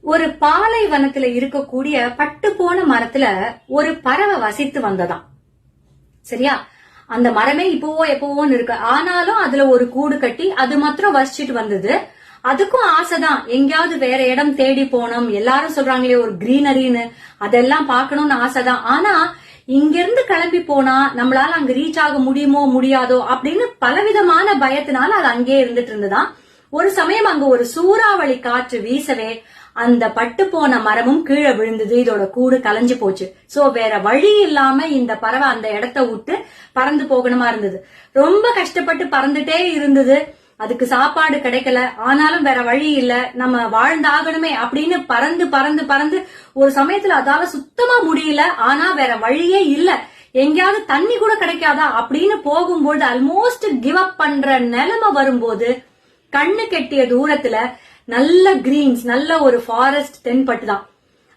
ஒரு பாலைவனத்துல இருக்கக்கூடிய பட்டு போன மரத்துல ஒரு பறவை வசித்து வந்ததாம். சரியா? அந்த மரமே இப்பவோ எப்பவோன்னு இருக்கு. ஆனாலும் அதுல ஒரு கூடு கட்டி அது மாத்திரம் வசிச்சுட்டு வந்தது. அதுக்கும் ஆசைதான், எங்கேயாவது வேற இடம் தேடி போனோம். எல்லாரும் சொல்றாங்களே ஒரு கிரீனரின்னு, அதெல்லாம் பாக்கணும்னு ஆசைதான். ஆனா இங்க இருந்து கிளம்பி போனா நம்மளால அங்க ரீச் ஆக முடியுமோ முடியாதோ அப்படின்னு பலவிதமான பயத்தினால அது அங்கே இருந்துட்டு இருந்துதான். ஒரு சமயம் அங்க ஒரு சூறாவளி காற்று வீசவே அந்த பட்டு போன மரமும் கீழே விழுந்தது. இதோட கூடு கலைஞ்சு போச்சு. சோ வேற வழி இல்லாம இந்த பறவை அந்த இடத்த விட்டு பறந்து போகணுமா இருந்தது. ரொம்ப கஷ்டப்பட்டு பறந்துட்டே இருந்தது. அதுக்கு சாப்பாடு கிடைக்கல. ஆனாலும் வேற வழி இல்ல, நம்ம வாழ்ந்தாகணுமே அப்படின்னு பறந்து பறந்து பறந்து ஒரு சமயத்துல அதால சுத்தமா முடியல. ஆனா வேற வழியே இல்ல, எங்கேயாவது தண்ணி கூட கிடைக்காதா அப்படின்னு போகும்போது ஆல்மோஸ்ட் கிவ் அப் பண்ற நிலைமை வரும்போது கண்ணு கெட்டிய தூரத்துல நல்ல கிரீன்ஸ், நல்ல ஒரு ஃபாரஸ்ட் தென்பட்டுதான்.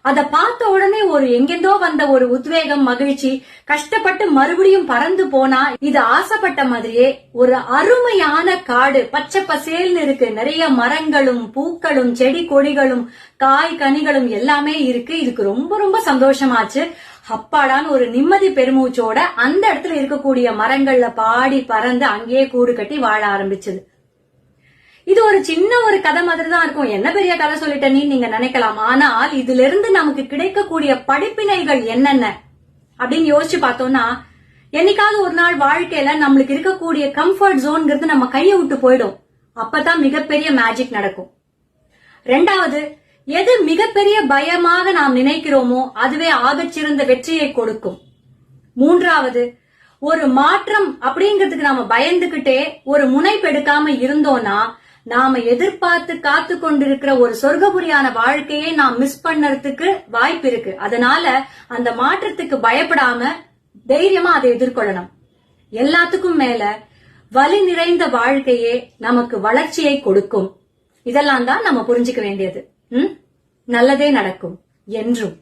அத பார்த்த உடனே ஒரு எங்கெந்தோ வந்த ஒரு உத்வேகம், மகிழ்ச்சி. கஷ்டப்பட்டு மறுபடியும் பறந்து போனா இது ஆசைப்பட்ட மாதிரியே ஒரு அருமையான காடு, பச்சை பசேல்னு இருக்கு. நிறைய மரங்களும் பூக்களும் செடி கொடிகளும் காய் கனிகளும் எல்லாமே இருக்கு. இதுக்கு ரொம்ப ரொம்ப சந்தோஷமாச்சு. அப்பாடான்னு ஒரு நிம்மதி பெருமூச்சோட அந்த இடத்துல இருக்கக்கூடிய மரங்கள்ல பாடி பறந்து அங்கேயே கூடு கட்டி வாழ ஆரம்பிச்சது. இது ஒரு சின்ன ஒரு கதை மாதிரி தான் இருக்கும். என்ன பெரிய கதை சொல்லிட்டேன்னு நீங்க நினைக்கலாம். ஆனால் இதுல இருந்து நமக்கு கிடைக்கக்கூடிய படிப்பினைகள் என்னென்ன அப்படின்னு யோசிச்சு பார்த்தோம்னா, என்னைக்காவது ஒரு நாள் வாழ்க்கையில நம்மளுக்கு இருக்கக்கூடிய கம்ஃபர்ட் ஜோன்ங்கிறது நம்ம கையை விட்டு போயிடும். அப்பதான் மிகப்பெரிய மேஜிக் நடக்கும். ரெண்டாவது, எது மிகப்பெரிய பயமாக நாம் நினைக்கிறோமோ அதுவே ஆகச்சிறந்த வெற்றியை கொடுக்கும். மூன்றாவது, ஒரு மாற்றம் அப்படிங்கிறதுக்கு நாம பயந்துகிட்டே ஒரு முனைப்பு எடுக்காம இருந்தோம்னா நாம எதிர்பார்த்து காத்து கொண்டிருக்கிற ஒரு சொர்க்கபுரியான வாழ்க்கையை நாம் மிஸ் பண்ணறதுக்கு வாய்ப்பு இருக்கு. அதனால அந்த மாற்றத்துக்கு பயப்படாம தைரியமா அதை எதிர்கொள்ளணும். எல்லாத்துக்கும் மேல வலி நிறைந்த வாழ்க்கையே நமக்கு வளர்ச்சியை கொடுக்கும். இதெல்லாம் தான் நம்ம புரிஞ்சுக்க வேண்டியது. நல்லதே நடக்கும் என்றும்.